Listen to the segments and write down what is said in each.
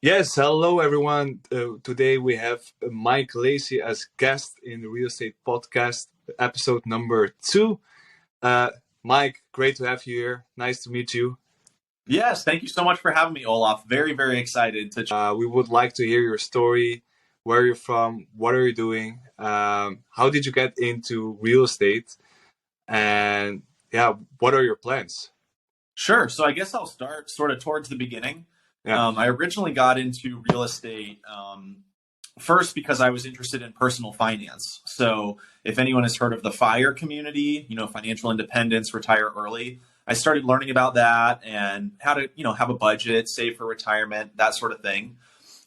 Yes, hello everyone. Today we have Mike Lacy as guest in the Real Estate Podcast, episode number 2. Uh, Mike, great to have you here. Nice to meet you. Yes, thank you so much for having me, Olaf. Very, very excited to. We would like to hear your story, where you're from, what are you doing, how did you get into real estate, and yeah, what are your plans? Sure. So I guess I'll start sort of towards the beginning. Yeah. I originally got into real estate first because I was interested in personal finance. So if anyone has heard of the FIRE community, financial independence, retire early, I started learning about that and how to, have a budget, save for retirement, that sort of thing.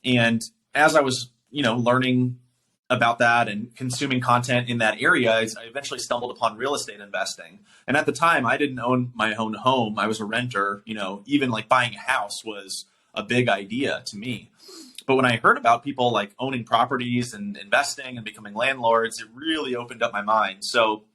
And as I was, learning about that and consuming content in that area, I eventually stumbled upon real estate investing. And at the time, I didn't own my own home. I was a renter. Even like buying a house was a big idea to me. But when I heard about people like owning properties and investing and becoming landlords, it really opened up my mind. So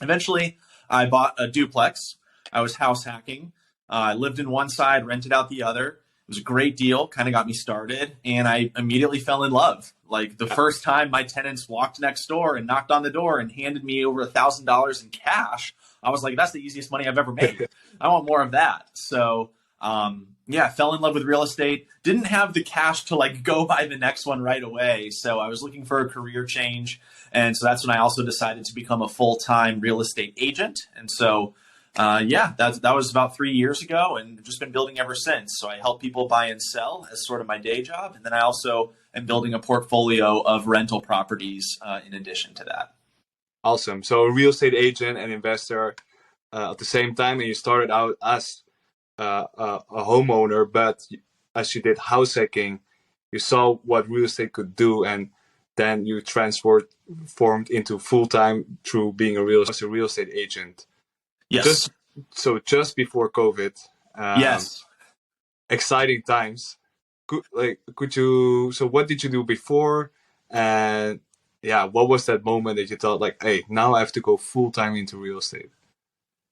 eventually, I bought a duplex. I was house hacking. I lived in one side, rented out the other. It was a great deal, kind of got me started, and I immediately fell in love. Like the first time my tenants walked next door and knocked on the door and handed me over $1,000 in cash, I was like, that's the easiest money I've ever made. I want more of that. So, I fell in love with real estate. Didn't have the cash to like go buy the next one right away. So I was looking for a career change. And so that's when I also decided to become a full-time real estate agent. And so that was about 3 years ago and just been building ever since. So I help people buy and sell as sort of my day job. And then I also am building a portfolio of rental properties in addition to that. Awesome. So a real estate agent and investor at the same time, and you started out as a homeowner, but as you did house hacking, you saw what real estate could do, and then you formed into full-time through being a real estate agent. Yes. Just before COVID. Yes. Exciting times. So what did you do before? And what was that moment that you thought like, hey, now I have to go full-time into real estate?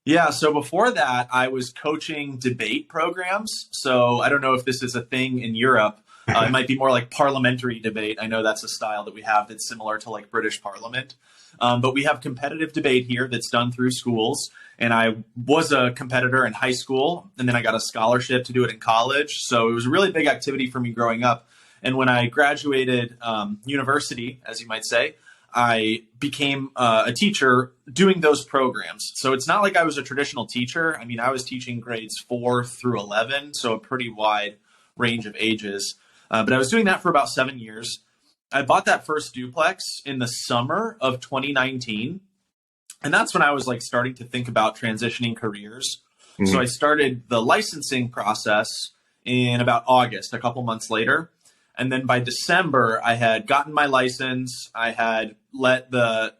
Yeah, so before that, I was coaching debate programs. So I don't know if this is a thing in Europe. It might be more like parliamentary debate. I know that's a style that we have that's similar to like British Parliament. But we have competitive debate here that's done through schools. And I was a competitor in high school, and then I got a scholarship to do it in college. So it was a really big activity for me growing up. And when I graduated university, as you might say, I became a teacher doing those programs. So it's not like I was a traditional teacher. I mean, I was teaching grades 4 through 11, so a pretty wide range of ages. But I was doing that for about 7 years. I bought that first duplex in the summer of 2019. And that's when I was like starting to think about transitioning careers. Mm-hmm. So I started the licensing process in about August, a couple months later. And then by December, I had gotten my license. I had let the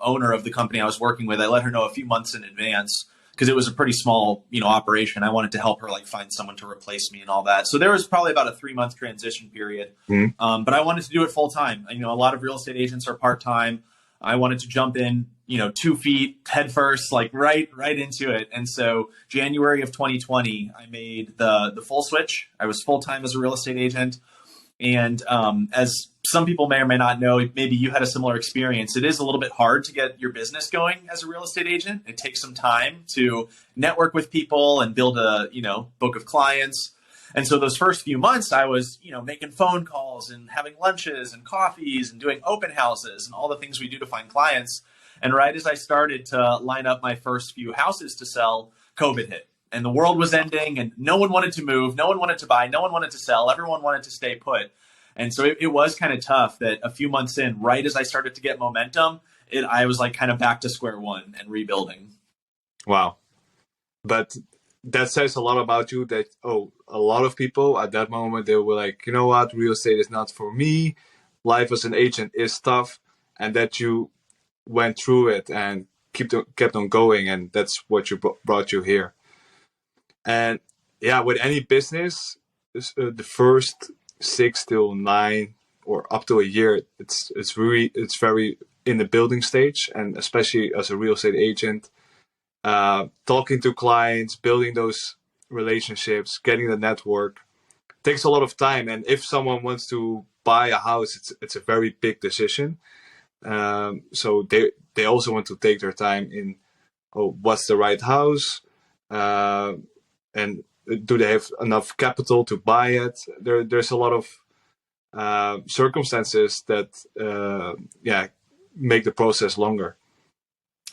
owner of the company I was working with, I let her know a few months in advance because it was a pretty small, operation. I wanted to help her like find someone to replace me and all that. So there was probably about a 3-month transition period. Mm-hmm. But I wanted to do it full time. A lot of real estate agents are part-time. I wanted to jump in, 2 feet head first, like right into it. And so January of 2020, I made the full switch. I was full-time as a real estate agent. And as some people may or may not know, maybe you had a similar experience. It is a little bit hard to get your business going as a real estate agent. It takes some time to network with people and build a, book of clients. And so those first few months, I was, making phone calls and having lunches and coffees and doing open houses and all the things we do to find clients. And right as I started to line up my first few houses to sell, COVID hit. And the world was ending and no one wanted to move. No one wanted to buy. No one wanted to sell. Everyone wanted to stay put. And so it was kind of tough that a few months in, right as I started to get momentum, I was like kind of back to square one and rebuilding. Wow. But that says a lot about you that, a lot of people at that moment, they were like, you know what, real estate is not for me. Life as an agent is tough. And that you went through it and kept on going. And that's what brought you here. And with any business, the first 6 till 9 or up to a year, it's very in the building stage, and especially as a real estate agent, talking to clients, building those relationships, getting the network. takes a lot of time. And if someone wants to buy a house, it's a very big decision. So they also want to take their time in, oh, what's the right house, and do they have enough capital to buy it? There's a lot of circumstances that make the process longer.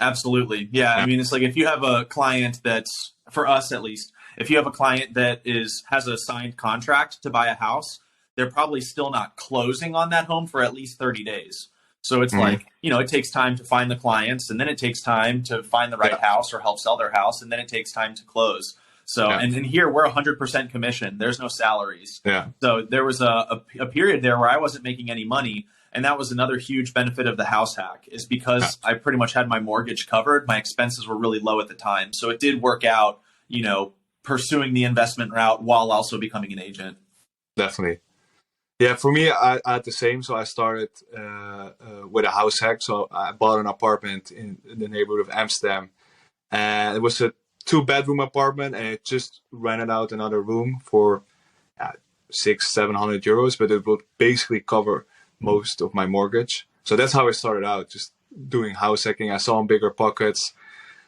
Absolutely. Yeah. I mean, it's like if you have a client that's, for us at least, if you have a client that has a signed contract to buy a house, they're probably still not closing on that home for at least 30 days. So it's like, it takes time to find the clients, and then it takes time to find the right house or help sell their house, and then it takes time to close. So, and here we're 100% commission. There's no salaries. Yeah. So there was a period there where I wasn't making any money. And that was another huge benefit of the house hack, is because I pretty much had my mortgage covered. My expenses were really low at the time. So it did work out, pursuing the investment route while also becoming an agent. Definitely. Yeah, for me, I had the same. So I started with a house hack. So I bought an apartment in the neighborhood of Amsterdam. And it was a 2-bedroom apartment, and it just rented out another room for 600-700 euros. But it would basically cover most of my mortgage. So that's how I started out, just doing house hacking. I saw in Bigger Pockets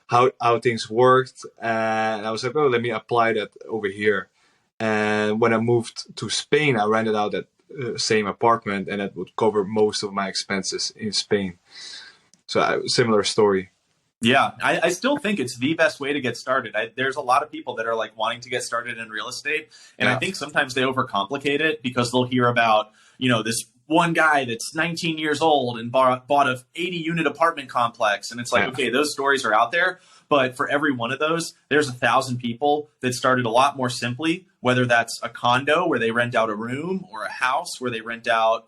how things worked, and I was like, oh, let me apply that over here. And when I moved to Spain, I rented out that same apartment, and it would cover most of my expenses in Spain. So similar story. Yeah, I still think it's the best way to get started. There's a lot of people that are like wanting to get started in real estate, and I think sometimes they overcomplicate it because they'll hear about, this one guy that's 19 years old and bought a 80-unit apartment complex. And it's like, okay, those stories are out there. But for every one of those, there's 1,000 people that started a lot more simply, whether that's a condo where they rent out a room, or a house where they rent out,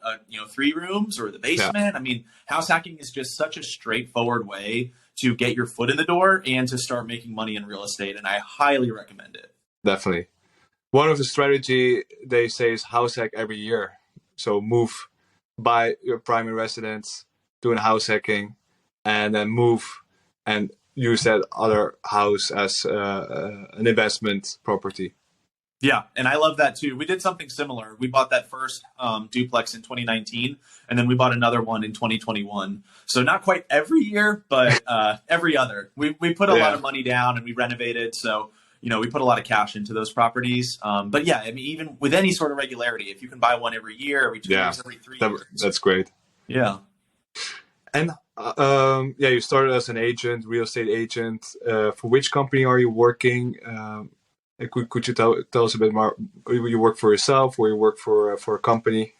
3 rooms, or the basement. Yeah. I mean, house hacking is just such a straightforward way to get your foot in the door and to start making money in real estate. And I highly recommend it. Definitely. One of the strategy they say is house hack every year. So buy your primary residence, doing house hacking, and then move and use that other house as an investment property. Yeah, and I love that too. We did something similar. We bought that first duplex in 2019, and then we bought another one in 2021. So not quite every year, but every other. We put a lot of money down, and we renovated. So we put a lot of cash into those properties. But yeah, I mean, even with any sort of regularity, if you can buy one every year, every 2 years, every 3 years. That's great. Yeah. And you started as an agent, real estate agent. For which company are you working? Could you tell us a bit more? You work for yourself, or you work for a company?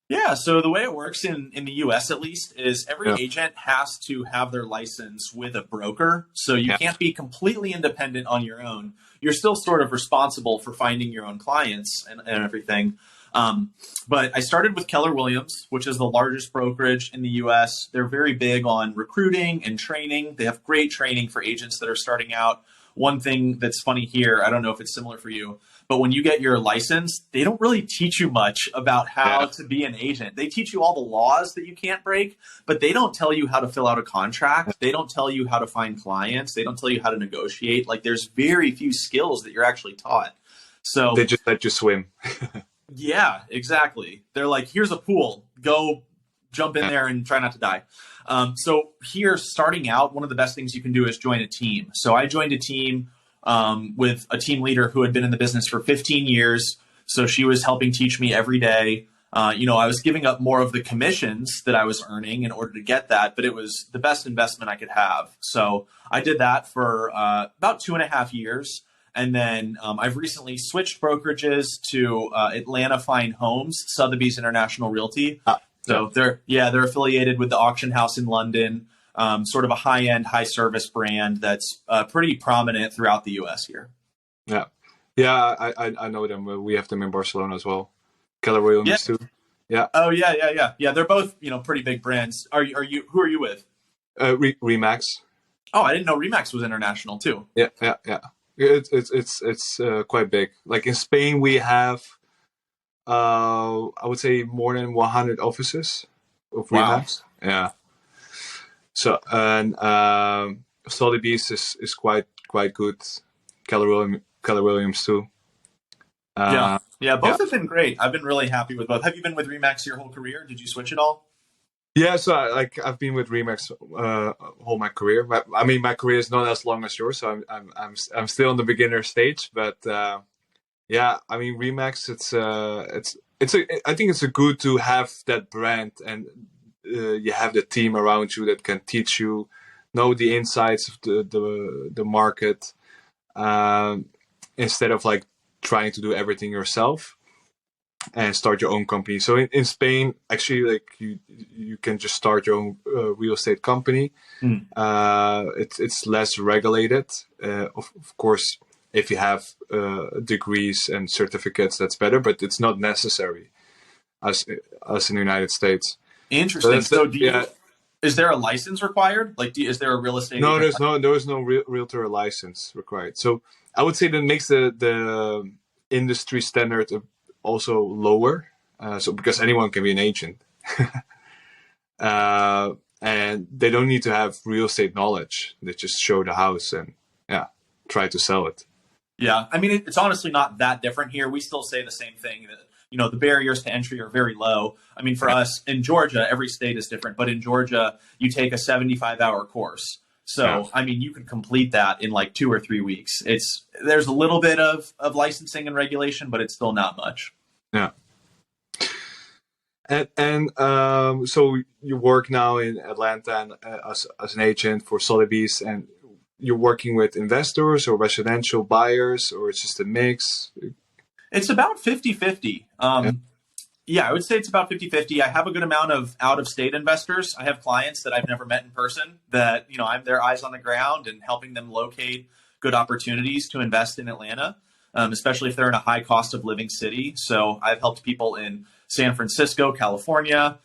Yeah, so the way it works in the US at least is every agent has to have their license with a broker. So you can't be completely independent on your own. You're still sort of responsible for finding your own clients and everything. But I started with Keller Williams, which is the largest brokerage in the US. They're very big on recruiting and training. They have great training for agents that are starting out. One thing that's funny here, I don't know if it's similar for you, but when you get your license, they don't really teach you much about how to be an agent. They teach you all the laws that you can't break, but they don't tell you how to fill out a contract. They don't tell you how to find clients. They don't tell you how to negotiate. Like, there's very few skills that you're actually taught. So they just let you swim. Yeah, exactly. They're like, here's a pool. Go jump in there and try not to die. So here, starting out, one of the best things you can do is join a team. So I joined a team with a team leader who had been in the business for 15 years. So she was helping teach me every day. I was giving up more of the commissions that I was earning in order to get that, but it was the best investment I could have. So I did that for about 2.5 years. And then I've recently switched brokerages to Atlanta Fine Homes, Sotheby's International Realty. So they're affiliated with the auction house in London, sort of a high-end, high-service brand that's pretty prominent throughout the U.S. here. Yeah, I know them. We have them in Barcelona as well. Keller Williams too. Yeah. Oh yeah. They're both pretty big brands. Are you? Who are you with? Remax. Oh, I didn't know Remax was international too. Yeah. It's quite big. Like in Spain, we have I would say more than 100 offices of Remax. Wow. Yeah. So and Sotheby's is quite good. Keller Williams too. Yeah. Uh, Yeah. yeah. Both have been great. I've been really happy with both. Have you been with Remax your whole career? Did you switch at all? Yeah, so I've been with Remax whole my career. But, I mean, my career is not as long as yours, so I'm still on the beginner stage. But yeah, I mean, Remax, it's a I think it's a good to have that brand, and you have the team around you that can teach you, know the insights of the market, um, instead of like trying to do everything yourself and start your own company. So in Spain, actually, like you can just start your own real estate company. Mm. It's less regulated. Of course, if you have degrees and certificates, that's better, but it's not necessary as as in the United States. So Interesting. that's the, So do yeah. you, is there a license required? Like, is there a real estate No, agent? there's no realtor license required. So I would say that makes the industry standard also lower. So because anyone can be an agent, and they don't need to have real estate knowledge. They just show the house and yeah, try to sell it. Yeah, I mean, it's honestly not that different here. We still say the same thing that, the barriers to entry are very low. I mean, for Yeah, us in Georgia, every state is different, but in Georgia, you take a 75-hour course. yeah, So, I mean, you can complete that in like 2 or 3 weeks. There's a little bit of licensing and regulation, but it's still not much. yeah. And so you work now in Atlanta and, as an agent for Sotheby's, and you're working with investors or residential buyers, or it's just a mix. It's about 50-50. Yeah, Yeah, I would say it's about 50-50. I have a good amount of out-of-state investors. I have clients that I've never met in person that, I'm their eyes on the ground and helping them locate good opportunities to invest in Atlanta, especially if they're in a high cost of living city. So I've helped people in San Francisco, California,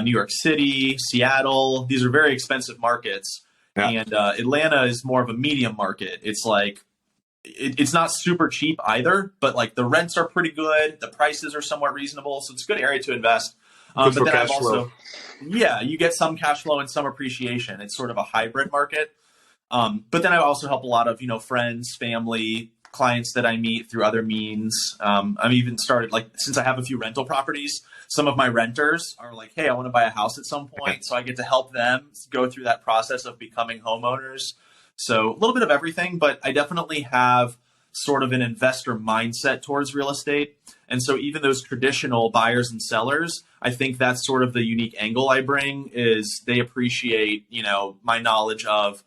New York City, Seattle. These are very expensive markets. yeah. And Atlanta is more of a medium market. It's like it's not super cheap either, but like the rents are pretty good. The prices are somewhat reasonable. So it's a good area to invest. Good But for then I've cash flow. also, yeah, you get some cash flow and some appreciation. It's sort of a hybrid market. But then I also help a lot of, friends, family, clients that I meet through other means. I'm even started like, since I have a few rental properties, some of my renters are like, hey, I want to buy a house at some point. So I get to help them go through that process of becoming homeowners. So a little bit of everything, but I definitely have sort of an investor mindset towards real estate. And so even those traditional buyers and sellers, I think that's sort of the unique angle I bring is they appreciate, my knowledge of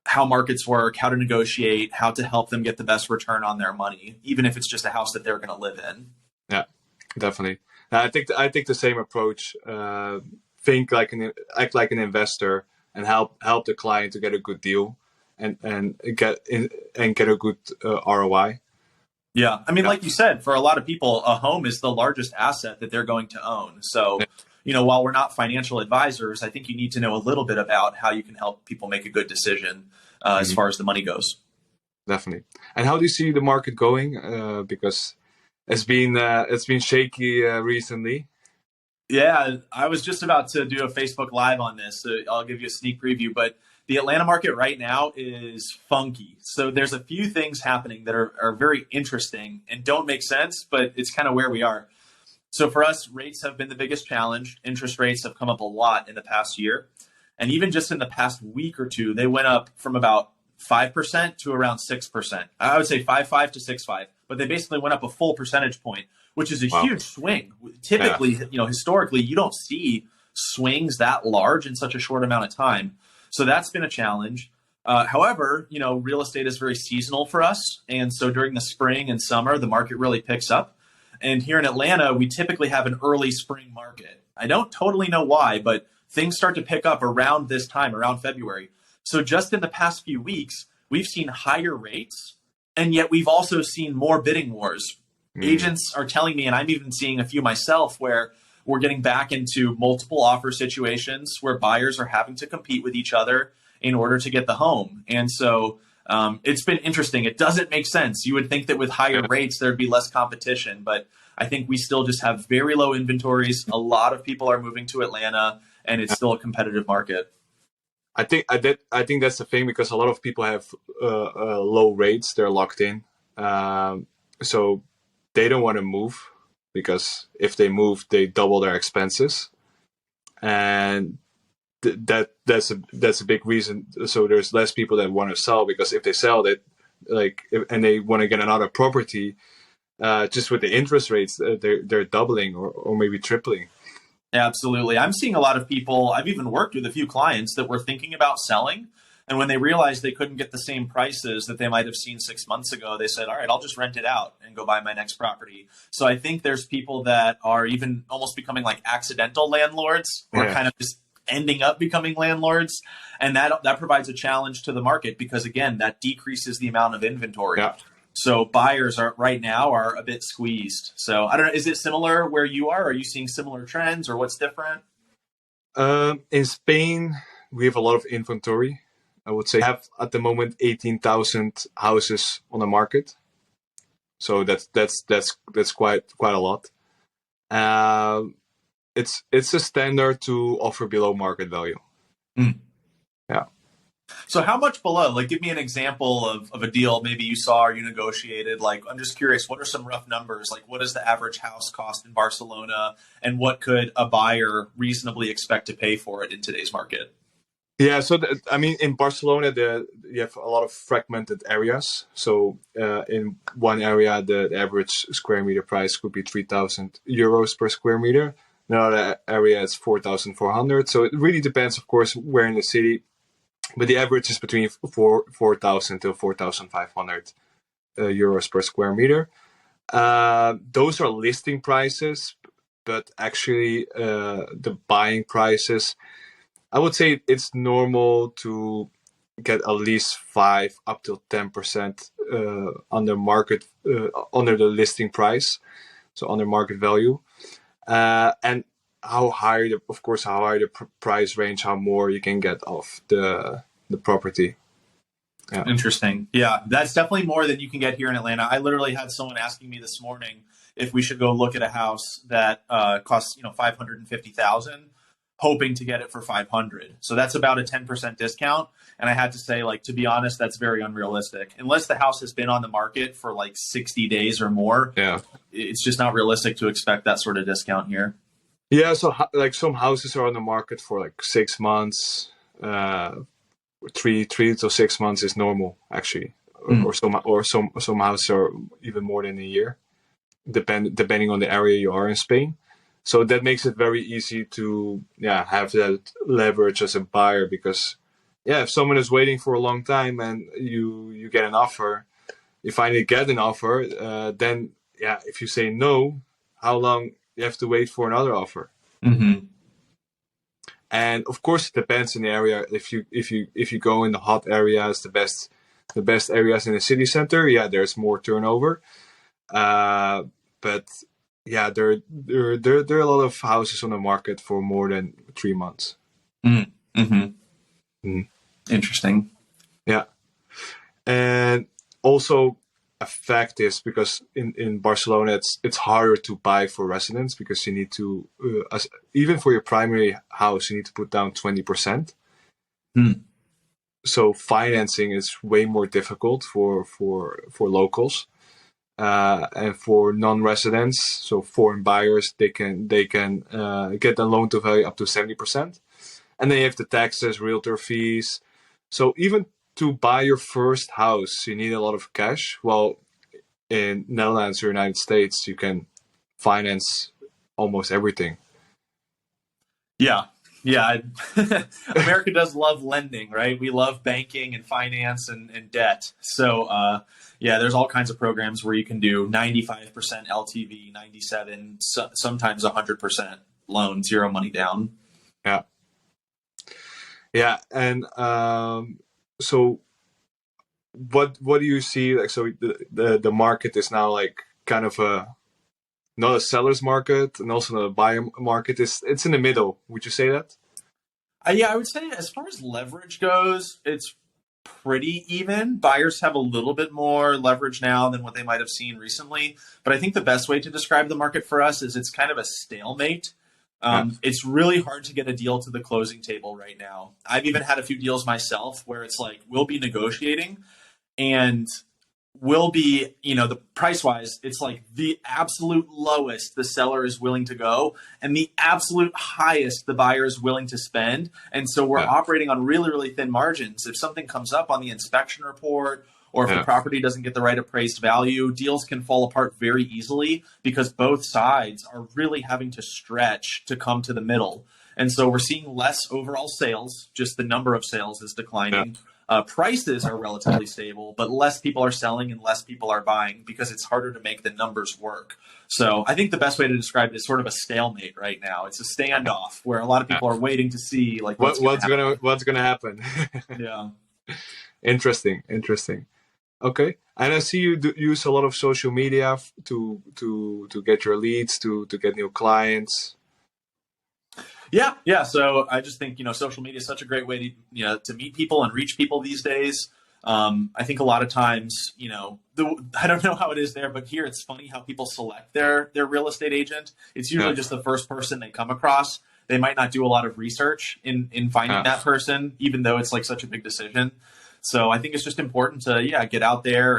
how markets work, how to negotiate, how to help them get the best return on their money, even if it's just a house that they're going to live in. Yeah, definitely. I think the same approach. Think like act like an investor and help the client to get a good deal and get a good ROI. Yeah. I mean, Yeah. like you said, for a lot of people, a home is the largest asset that they're going to own. So, while we're not financial advisors, I think you need to know a little bit about how you can help people make a good decision as Mhm. far as the money goes. Definitely. And how do you see the market going? Because it's been shaky recently. Yeah, I was just about to do a Facebook Live on this, so I'll give you a sneak preview. But the Atlanta market right now is funky. So there's a few things happening that are very interesting and don't make sense, but it's kind of where we are. So for us, rates have been the biggest challenge. Interest rates have come up a lot in the past year. And even just in the past week or two, they went up from about 5% to around 6%. I would say 5.5 to 6.5, but they basically went up a full percentage point, which is a Wow. huge swing. Yeah. Typically, historically, you don't see swings that large in such a short amount of time. So that's been a challenge. However, real estate is very seasonal for us. And so during the spring and summer, the market really picks up. And here in Atlanta, we typically have an early spring market. I don't totally know why, but things start to pick up around this time, around February. So just in the past few weeks, we've seen higher rates, and yet we've also seen more bidding wars. Mm. Agents are telling me, and I'm even seeing a few myself, where we're getting back into multiple offer situations where buyers are having to compete with each other in order to get the home. And so it's been interesting. It doesn't make sense. You would think that with higher Yeah. rates, there'd be less competition, but I think we still just have very low inventories. A lot of people are moving to Atlanta, and it's still a competitive market. I think that's the thing because a lot of people have low rates. They're locked in. So they don't want to move because if they move, they double their expenses, and that's a big reason. So there's less people that want to sell, because if they sell that, and they want to get another property, just with the interest rates, they're doubling or maybe tripling. Absolutely. I'm seeing a lot of people, I've even worked with a few clients that were thinking about selling. And when they realized they couldn't get the same prices that they might have seen 6 months ago, they said, all right, I'll just rent it out and go buy my next property. So I think there's people that are even almost becoming like accidental landlords, or kind of just ending up becoming landlords. And that provides a challenge to the market, because again, that decreases the amount of inventory. Yeah. So buyers right now are a bit squeezed. So I don't know, is it similar where you are? Are you seeing similar trends, or what's different? In Spain, we have a lot of inventory. I would say have at the moment 18,000 houses on the market. So that's quite a lot. It's a standard to offer below market value. Mm. Yeah. So how much below? Like, give me an example of a deal maybe you saw or you negotiated. Like, I'm just curious, what are some rough numbers? Like, what does the average house cost in Barcelona, and what could a buyer reasonably expect to pay for it in today's market? Yeah, so in Barcelona, you have a lot of fragmented areas. So in one area, the average square meter price could be 3,000 euros per square meter. Another area is 4,400. So it really depends, of course, where in the city. But the average is between 4,000 to 4,500 euros per square meter. Those are listing prices, but actually the buying prices, I would say it's normal to get at least 5 up to 10% under market, under the listing price, so under market value. And how high the price range, how more you can get off the property. Yeah. Interesting. Yeah, that's definitely more than you can get here in Atlanta. I literally had someone asking me this morning if we should go look at a house that costs $550,000, hoping to get it for 500. So that's about a 10% discount. And I had to say, like, to be honest, that's very unrealistic. Unless the house has been on the market for like 60 days or more, it's just not realistic to expect that sort of discount here. Yeah, so like some houses are on the market for like 6 months. 3 to 6 months is normal, actually, or some houses are even more than a year, depending on the area you are in Spain. So that makes it very easy to have that leverage as a buyer, because if someone is waiting for a long time and you get an offer, you finally get an offer, then if you say no, how long you have to wait for another offer? Mm-hmm. And of course, it depends on the area. If you go in the hot areas, the best areas in the city center, there's more turnover. But there are a lot of houses on the market for more than 3 months. Mm-hmm. Mm-hmm. Interesting. Yeah, and also a fact is, because in Barcelona it's harder to buy for residents, because you need to even for your primary house you need to put down 20%. So financing is way more difficult for locals, and for non-residents, so foreign buyers, they can get a loan to value up to 70%, and then you have the taxes, realtor fees. So even to buy your first house, you need a lot of cash. Well, in Netherlands or United States, you can finance almost everything. Yeah. America does love lending, right? We love banking and finance and debt. So, there's all kinds of programs where you can do 95% LTV, 97, sometimes 100% loan, zero money down. Yeah, and so what do you see? Like, so the market is now like kind of not a seller's market and also not a buyer market. It's in the middle. Would you say that? I would say as far as leverage goes, it's pretty even. Buyers have a little bit more leverage now than what they might have seen recently. But I think the best way to describe the market for us is it's kind of a stalemate. It's really hard to get a deal to the closing table right now. I've even had a few deals myself where it's like, we'll be negotiating, and will be, the price wise, it's like the absolute lowest the seller is willing to go and the absolute highest the buyer is willing to spend. And so we're Yeah. operating on really, really thin margins. If something comes up on the inspection report, or if the Yeah. property doesn't get the right appraised value, deals can fall apart very easily because both sides are really having to stretch to come to the middle. And so we're seeing less overall sales, just the number of sales is declining. Prices are relatively stable, but less people are selling and less people are buying because it's harder to make the numbers work. So I think the best way to describe it is sort of a stalemate right now. It's a standoff where a lot of people are waiting to see like what's gonna happen. Yeah. Interesting. Okay, and I see you use a lot of social media to get your leads, to get new clients. Yeah. So I just think, social media is such a great way to, to meet people and reach people these days. I think a lot of times, I don't know how it is there, but here it's funny how people select their real estate agent. It's usually just the first person they come across. They might not do a lot of research in finding that person, even though it's like such a big decision. So I think it's just important to, get out there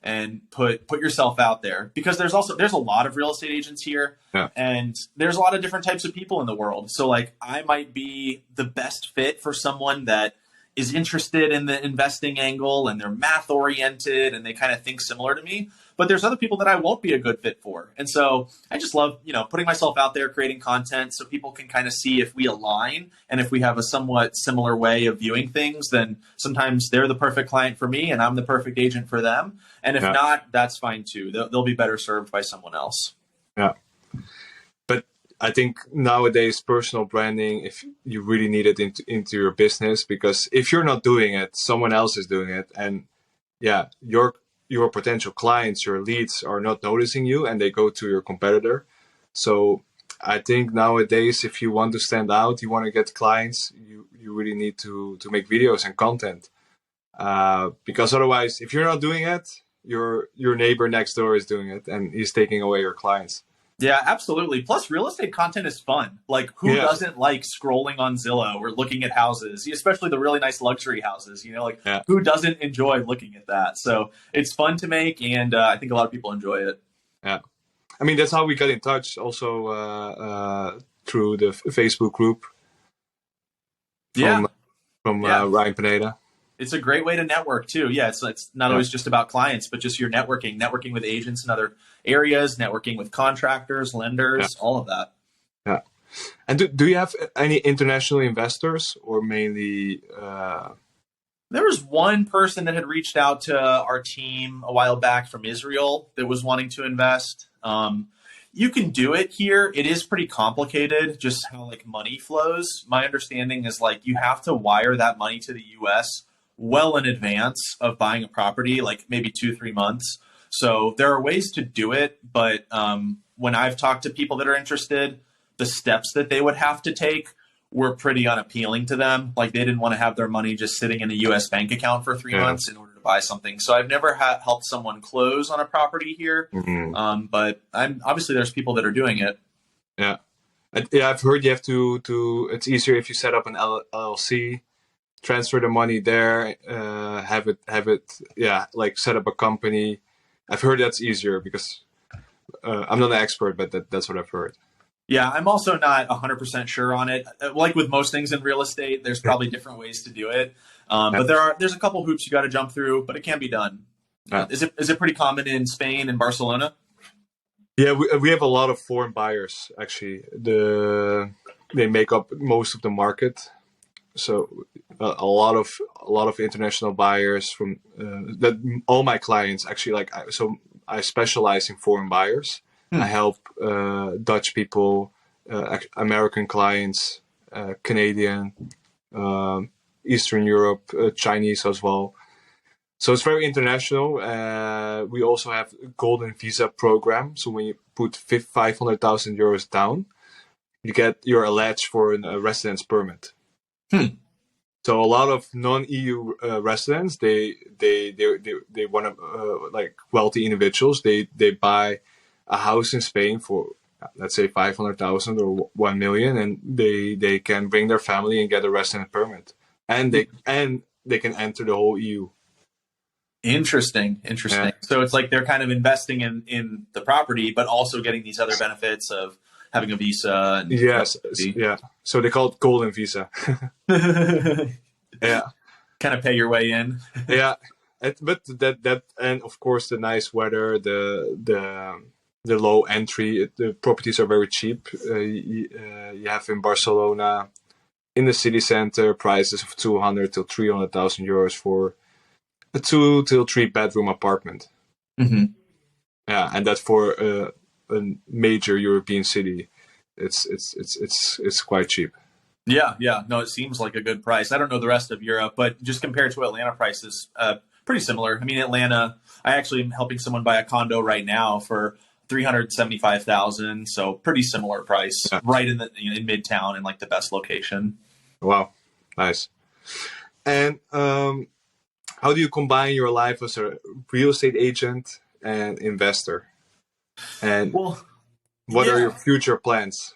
and put yourself out there, because there's a lot of real estate agents here, and there's a lot of different types of people in the world. So like I might be the best fit for someone that is interested in the investing angle and they're math oriented and they kind of think similar to me, but there's other people that I won't be a good fit for. And so I just love, putting myself out there, creating content so people can kind of see if we align, and if we have a somewhat similar way of viewing things, then sometimes they're the perfect client for me and I'm the perfect agent for them. And if not, that's fine too. They'll be better served by someone else. Yeah. But I think nowadays personal branding, if you really need it into your business, because if you're not doing it, someone else is doing it. And your potential clients, your leads are not noticing you and they go to your competitor. So I think nowadays, if you want to stand out, you want to get clients, you really need to make videos and content. Because otherwise, if you're not doing it, your neighbor next door is doing it and he's taking away your clients. Yeah, absolutely. Plus, real estate content is fun. Like, who doesn't like scrolling on Zillow or looking at houses, especially the really nice luxury houses? Who doesn't enjoy looking at that? So it's fun to make, and I think a lot of people enjoy it. Yeah. I mean, that's how we got in touch also through the Facebook group from Ryan Pineda. It's a great way to network too. Yeah, it's not always just about clients, but just your networking with agents in other areas, networking with contractors, lenders, all of that. Yeah. And do you have any international investors, or mainly? There was one person that had reached out to our team a while back from Israel that was wanting to invest. You can do it here. It is pretty complicated, just how like money flows. My understanding is like you have to wire that money to the US well in advance of buying a property, like maybe 2-3 months. So there are ways to do it, but when I've talked to people that are interested, the steps that they would have to take were pretty unappealing to them. Like they didn't want to have their money just sitting in a US bank account for 3 months in order to buy something. So I've never helped someone close on a property here, but obviously there's people that are doing it. Yeah, I've heard you have to. It's easier if you set up an LLC. Transfer the money there, have it, like set up a company. I've heard that's easier because I'm not an expert, but that's what I've heard. Yeah, I'm also not 100% sure on it. Like with most things in real estate, there's probably different ways to do it. But there's a couple hoops you got to jump through, but it can be done. Is it pretty common in Spain and Barcelona? Yeah, we have a lot of foreign buyers actually. They make up most of the market. So a lot of international buyers from that. All my clients actually I specialize in foreign buyers. I help Dutch people, American clients, Canadian, Eastern Europe, Chinese as well. So it's very international. We also have a golden visa program. So when you put 500,000 euros down, you're eligible for a residence permit. So a lot of non-EU residents, they want to like wealthy individuals. They buy a house in Spain for let's say 500,000 or 1 million, and they can bring their family and get a residence permit, and they can enter the whole EU. Interesting. Yeah. So it's like they're kind of investing in the property, but also getting these other benefits of having a visa and Yes. residency. Yeah. So they call it golden visa. Kind Yeah. of pay your way in. Yeah. But that and of course the nice weather, the low entry, the properties are very cheap. You have in Barcelona, in the city center, prices of 200 to 300,000 euros for a 2 to 3 bedroom apartment. Mm-hmm. Yeah, and that for a major European city, it's quite cheap. Yeah. No, it seems like a good price. I don't know the rest of Europe, but just compared to Atlanta prices, pretty similar. I mean, Atlanta, I actually am helping someone buy a condo right now for 375,000, so pretty similar price, Yeah. right in in Midtown in like the best location. Wow, nice. And how do you combine your life as a real estate agent and investor? And Well, what are yeah. your future plans?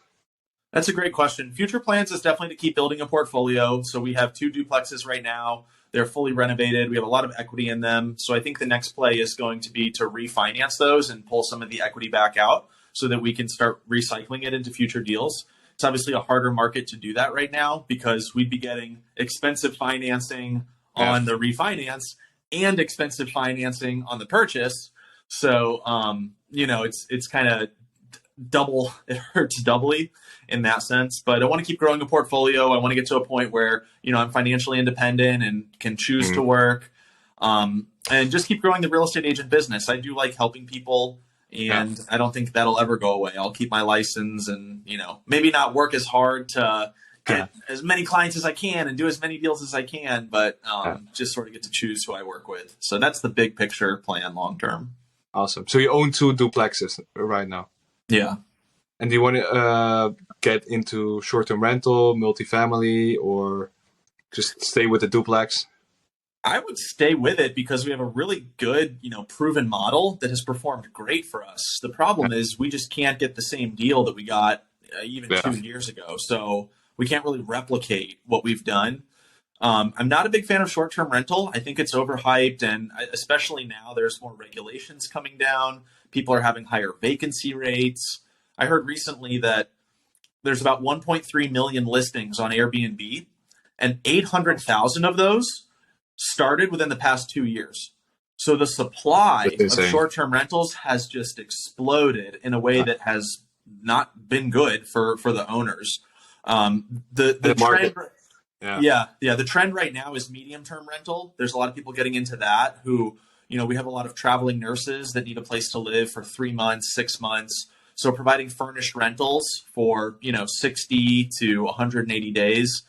That's a great question. Future plans is definitely to keep building a portfolio. So we have 2 duplexes right now. They're fully renovated. We have a lot of equity in them. So I think the next play is going to be to refinance those and pull some of the equity back out so that we can start recycling it into future deals. It's obviously a harder market to do that right now because we'd be getting expensive financing Yeah. on the refinance and expensive financing on the purchase. So, it's kind of double, it hurts doubly in that sense. But I want to keep growing a portfolio. I want to get to a point where, I'm financially independent and can choose to work, and just keep growing the real estate agent business. I do like helping people, and I don't think that'll ever go away. I'll keep my license and, maybe not work as hard to get as many clients as I can and do as many deals as I can, but just sort of get to choose who I work with. So that's the big picture plan long term. Awesome. So you own 2 duplexes right now. Yeah. And do you want to get into short-term rental, multifamily, or just stay with the duplex? I would stay with it because we have a really good, proven model that has performed great for us. The problem is we just can't get the same deal that we got even 2 years ago. So we can't really replicate what we've done. I'm not a big fan of short-term rental. I think it's overhyped, and especially now there's more regulations coming down. People are having higher vacancy rates. I heard recently that there's about 1.3 million listings on Airbnb, and 800,000 of those started within the past 2 years. So the supply of short-term rentals has just exploded in a way that has not been good for the owners. The trend, the trend right now is medium-term rental. There's a lot of people getting into that who, we have a lot of traveling nurses that need a place to live for 3 months, 6 months. So providing furnished rentals for, 60 to 180 days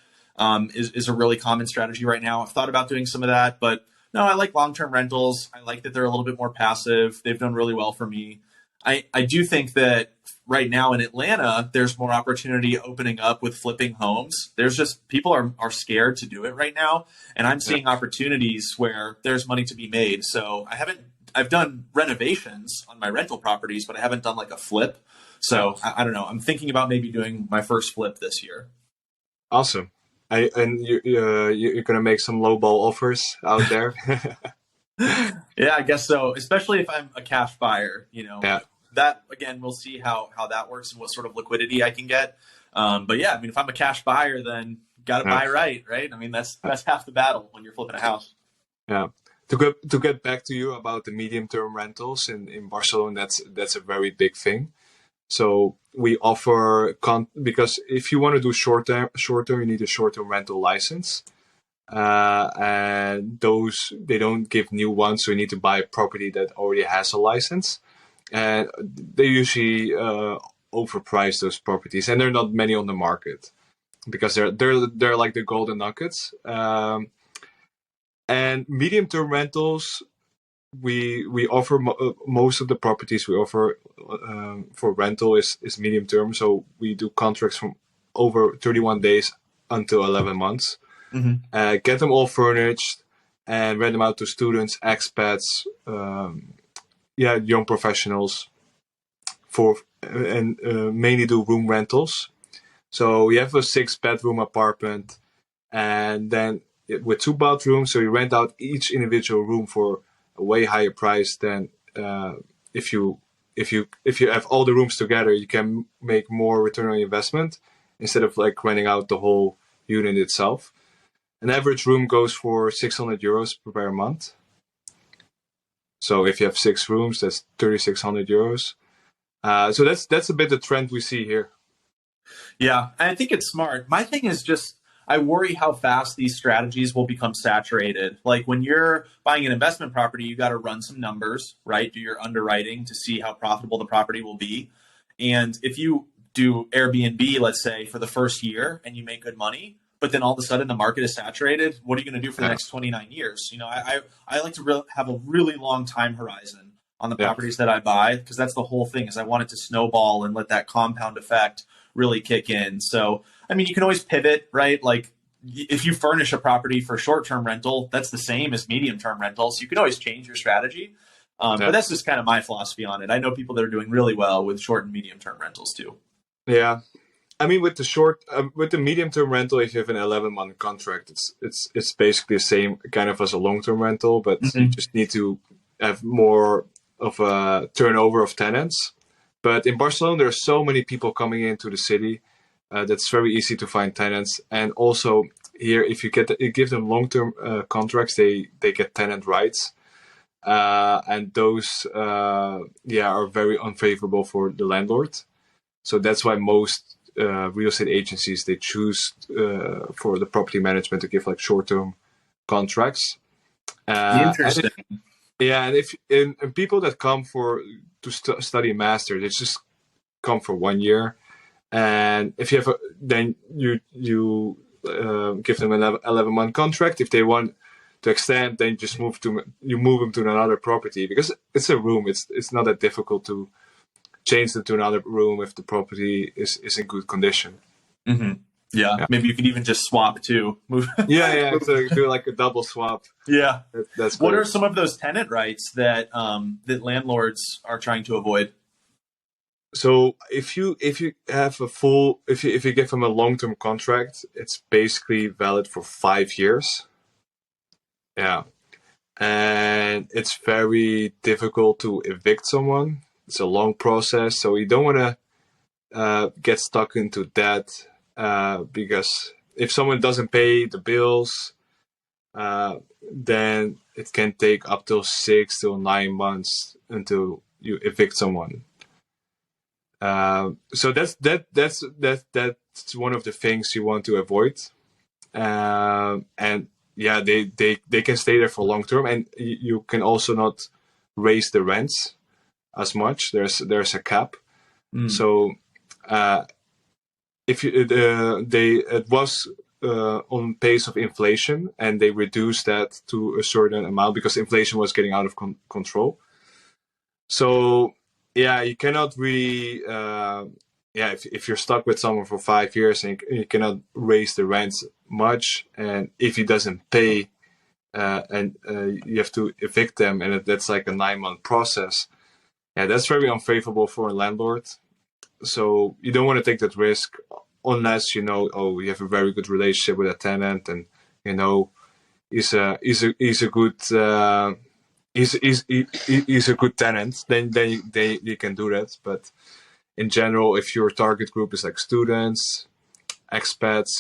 is a really common strategy right now. I've thought about doing some of that, but no, I like long-term rentals. I like that they're a little bit more passive. They've done really well for me. I do think that right now in Atlanta, there's more opportunity opening up with flipping homes. There's just people are scared to do it right now. And I'm seeing opportunities where there's money to be made. So I've done renovations on my rental properties, but I haven't done like a flip. So I don't know. I'm thinking about maybe doing my first flip this year. Awesome. And you're going to make some lowball offers out there. Yeah, I guess so. Especially if I'm a cash buyer, that again, we'll see how that works and what sort of liquidity I can get. But yeah, I mean, if I'm a cash buyer, then got to buy right? I mean, that's half the battle when you're flipping a house. Yeah. To get back to you about the medium-term rentals in Barcelona, that's a very big thing. So we offer because if you want to do short-term, you need a short-term rental license. And those, they don't give new ones, so you need to buy a property that already has a license. And they usually overprice those properties, and there are not many on the market because they're like the golden nuggets. And medium-term rentals, we offer most of the properties we offer for rental is medium-term. So we do contracts from over 31 days until 11 months. Mm-hmm. Get them all furnished and rent them out to students, expats, young professionals, and mainly do room rentals. So you have a 6-bedroom apartment, and then with 2 bathrooms, so you rent out each individual room for a way higher price than if you have all the rooms together. You can make more return on investment instead of like renting out the whole unit itself. An average room goes for €600 per month. So if you have 6 rooms, that's €3,600. So that's a bit the trend we see here. Yeah, I think it's smart. My thing is just I worry how fast these strategies will become saturated. Like when you're buying an investment property, you got to run some numbers, right? Do your underwriting to see how profitable the property will be. And if you do Airbnb, let's say, for the first year and you make good money, but then all of a sudden the market is saturated, what are you going to do for the next 29 years? You know, I like to have a really long time horizon on the properties that I buy, because that's the whole thing, is I want it to snowball and let that compound effect really kick in. So, I mean, you can always pivot, right? Like if you furnish a property for short-term rental, that's the same as medium-term rental. So you can always change your strategy. But that's just kind of my philosophy on it. I know people that are doing really well with short and medium-term rentals too. Yeah. I mean, with the medium-term rental, if you have an 11-month contract, it's basically the same kind of as a long-term rental, but you just need to have more of a turnover of tenants. But in Barcelona, there are so many people coming into the city that's very easy to find tenants. And also here, if you give them long-term contracts, they get tenant rights, and those are very unfavorable for the landlord. So that's why most real estate agencies, they choose for the property management to give like short-term contracts. Interesting. And people that come to study master, they just come for 1 year, and if you have then you give them an 11-month contract. If they want to extend, then just move them to another property, because it's a room. It's not that difficult to change them to another room if the property is in good condition. Mm-hmm. Yeah, maybe you can even just swap too. Move. So do like a double swap. Yeah, that's what great. are some of those tenant rights that that landlords are trying to avoid? So if you have if you give them a long-term contract, it's basically valid for 5 years. Yeah, and it's very difficult to evict someone. It's a long process, so you don't want to get stuck into that. Because if someone doesn't pay the bills, then it can take up to 6 to 9 months until you evict someone. So that's one of the things you want to avoid. And yeah, they can stay there for long term, and you can also not raise the rents as much. There's a cap. So if you it was on pace of inflation, and they reduced that to a certain amount because inflation was getting out of control. So yeah, you cannot really if you're stuck with someone for 5 years and you cannot raise the rents much, and if he doesn't pay, and you have to evict them, and that's like a 9-month process. Yeah, that's very unfavorable for a landlord. So you don't want to take that risk unless you have a very good relationship with a tenant, and he's a good he's a good tenant. Then you can do that. But in general, if your target group is like students, expats,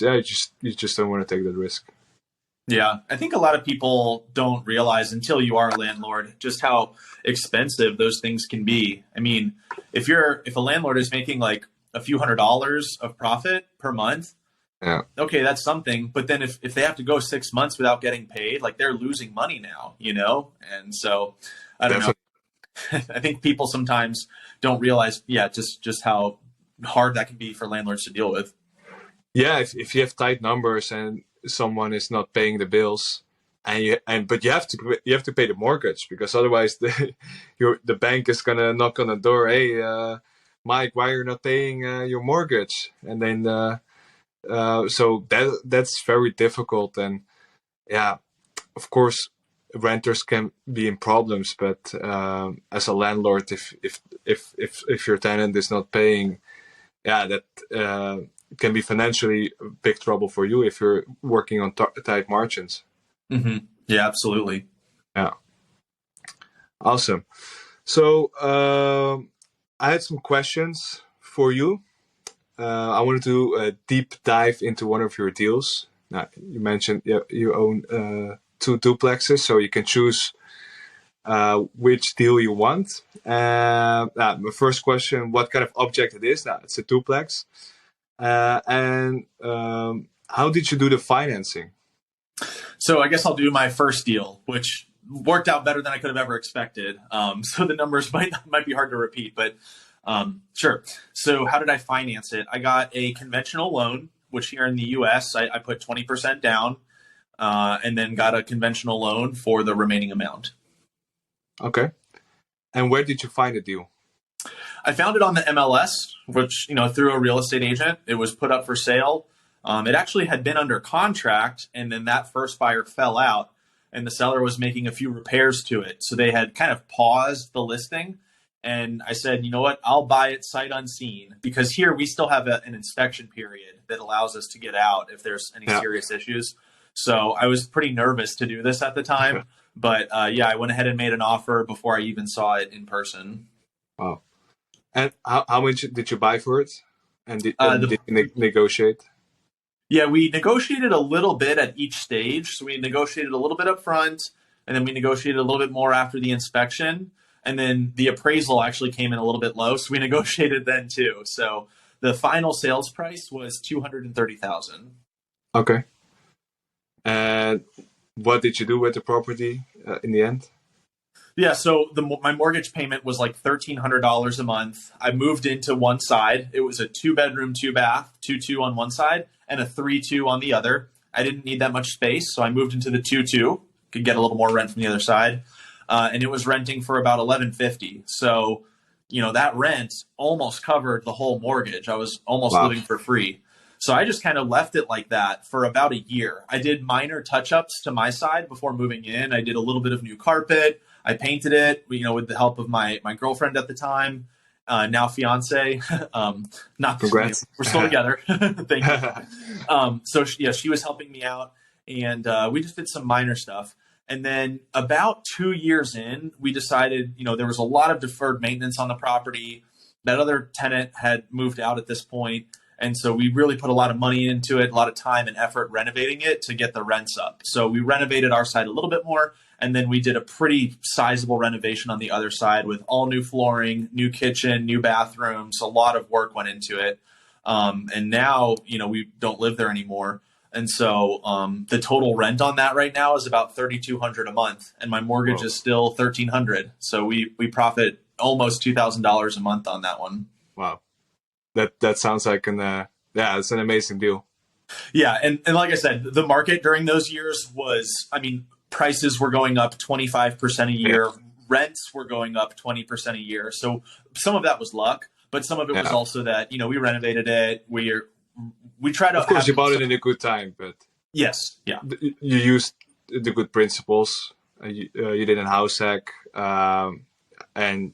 you just don't want to take that risk. Yeah, I think a lot of people don't realize until you are a landlord just how expensive those things can be. I mean, if a landlord is making like a few $100s of profit per month, okay, that's something. But then if they have to go 6 months without getting paid, like they're losing money now, And so I don't know. I think people sometimes don't realize, just how hard that can be for landlords to deal with. Yeah, if you have tight numbers and someone is not paying the bills, but you have to pay the mortgage, because otherwise the bank is gonna knock on the door. Hey, Mike, why you're not paying your mortgage? And then so that's very difficult. And yeah, of course, renters can be in problems, but as a landlord, if your tenant is not paying, that can be financially big trouble for you if you're working on tight margins. Mm-hmm. Yeah, absolutely. Yeah. Awesome. So I had some questions for you. I wanted to deep dive into one of your deals. Now, you mentioned you own two duplexes, so you can choose which deal you want. My first question: what kind of object it is? Now, it's a duplex. And how did you do the financing? So I guess I'll do my first deal, which worked out better than I could have ever expected. So the numbers might be hard to repeat, but sure. So how did I finance it? I got a conventional loan, which here in the U.S. I put 20% down, and then got a conventional loan for the remaining amount. Okay. And where did you find the deal? I found it on the MLS, which, through a real estate agent. It was put up for sale. It actually had been under contract, and then that first buyer fell out, and the seller was making a few repairs to it. So they had kind of paused the listing. And I said, you know what, I'll buy it sight unseen, because here we still have an inspection period that allows us to get out if there's any serious issues. So I was pretty nervous to do this at the time. But I went ahead and made an offer before I even saw it in person. Wow. And how much did you buy for it? And did you negotiate? Yeah, we negotiated a little bit at each stage. So we negotiated a little bit up front, and then we negotiated a little bit more after the inspection. And then the appraisal actually came in a little bit low, so we negotiated then too. So the final sales price was $230,000. Okay. And what did you do with the property in the end? Yeah, so my mortgage payment was like $1,300 a month. I moved into one side. It was a 2-bedroom, 2-bath, 2-2 on one side, and a 3-2 on the other. I didn't need that much space, so I moved into the 2-2. Could get a little more rent from the other side, and it was renting for about $1,150. So, that rent almost covered the whole mortgage. I was almost living for free. So I just kind of left it like that for about a year. I did minor touch-ups to my side before moving in. I did a little bit of new carpet. I painted it, with the help of my girlfriend at the time, now fiance. Not Congrats. We're still together. Thank you. So she was helping me out, and we just did some minor stuff. And then about 2 years in, we decided, there was a lot of deferred maintenance on the property. That other tenant had moved out at this point. And so we really put a lot of money into it, a lot of time and effort renovating it to get the rents up. So we renovated our side a little bit more, and then we did a pretty sizable renovation on the other side with all new flooring, new kitchen, new bathrooms. A lot of work went into it. And now, we don't live there anymore. And so the total rent on that right now is about $3,200 a month, and my mortgage is still $1,300. So we profit almost $2,000 a month on that one. Wow. That sounds like it's an amazing deal. Yeah, and like I said, the market during those years was, prices were going up 25% a year. Yeah. Rents were going up 20% a year. So some of that was luck, but some of it was also that, we renovated it. We try to. Of course, you bought it in a good time, but yes, yeah, you used the good principles. You did a house hack, and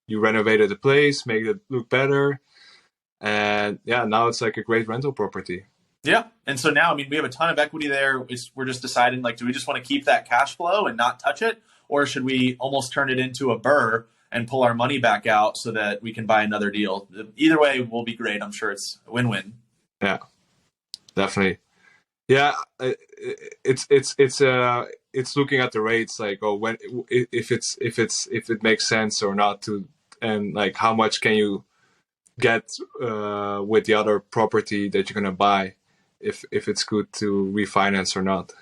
you renovated the place, made it look better. And now it's like a great rental property. Yeah. And so now, we have a ton of equity there. We're just deciding, do we just want to keep that cash flow and not touch it? Or should we almost turn it into a burr and pull our money back out so that we can buy another deal? Either way will be great. I'm sure it's a win-win. Yeah, definitely. Yeah. It's looking at the rates, if it makes sense or not to, and how much can you get with the other property that you're going to buy, if it's good to refinance or not.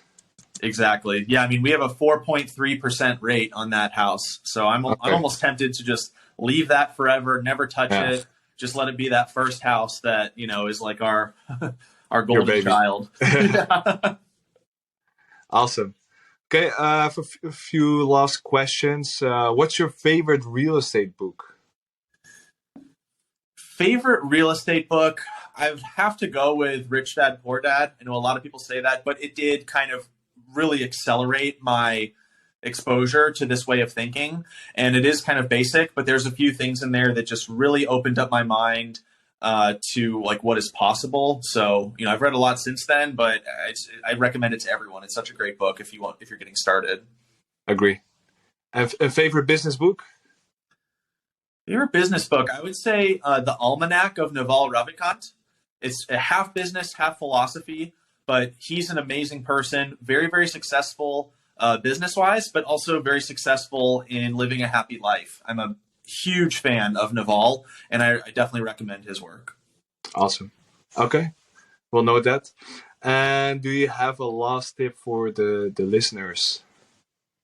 Exactly. Yeah, we have a 4.3% rate on that house. So I'm almost tempted to just leave that forever, never touch it. Just let it be that first house that, is like our golden child. Awesome. Okay, I have a few last questions. What's your favorite real estate book? Favorite real estate book? I have to go with Rich Dad Poor Dad. I know a lot of people say that, but it did kind of really accelerate my exposure to this way of thinking. And it is kind of basic, but there's a few things in there that just really opened up my mind to what is possible. So, I've read a lot since then, but I recommend it to everyone. It's such a great book if you're getting started. Agree. And a favorite business book? Favorite business book? I would say The Almanac of Naval Ravikant. It's a half business, half philosophy, but he's an amazing person, very, very successful business-wise, but also very successful in living a happy life. I'm a huge fan of Naval, and I definitely recommend his work. Awesome. Okay, we'll note that. And do you have a last tip for the listeners,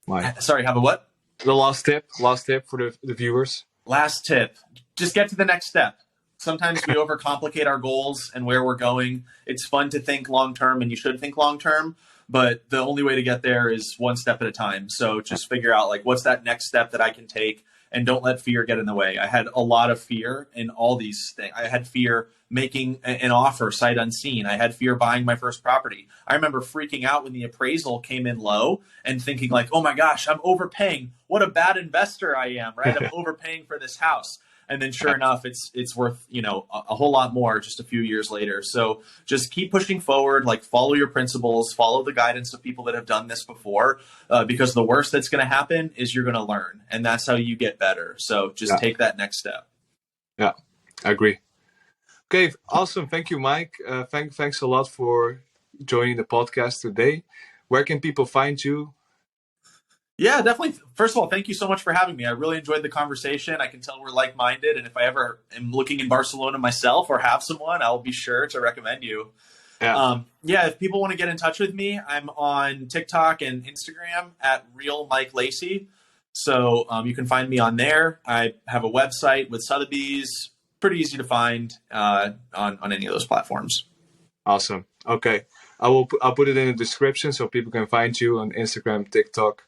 Mike? Sorry, have a what? The last tip for the viewers. Last tip, just get to the next step. Sometimes we overcomplicate our goals and where we're going. It's fun to think long-term, and you should think long-term, but the only way to get there is one step at a time. So just figure out like, what's that next step that I can take, and don't let fear get in the way. I had a lot of fear in all these things. I had fear making an offer sight unseen. I had fear buying my first property. I remember freaking out when the appraisal came in low and thinking like, oh my gosh, I'm overpaying. What a bad investor I am, right? I'm overpaying for this house. And then sure enough, it's worth, a whole lot more just a few years later. So just keep pushing forward, like follow your principles, follow the guidance of people that have done this before, because the worst that's going to happen is you're going to learn, and that's how you get better. So just take that next step. Yeah, I agree. Okay, awesome. Thank you, Mike. Thanks a lot for joining the podcast today. Where can people find you? Yeah, definitely. First of all, thank you so much for having me. I really enjoyed the conversation. I can tell we're like-minded, and if I ever am looking in Barcelona myself or have someone, I'll be sure to recommend you. If people want to get in touch with me, I'm on TikTok and Instagram at Real Mike Lacy. So you can find me on there. I have a website with Sotheby's. Pretty easy to find on any of those platforms. Awesome. Okay, I'll put it in the description so people can find you on Instagram, TikTok.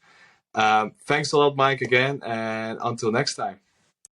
Thanks a lot, Mike, again, and until next time.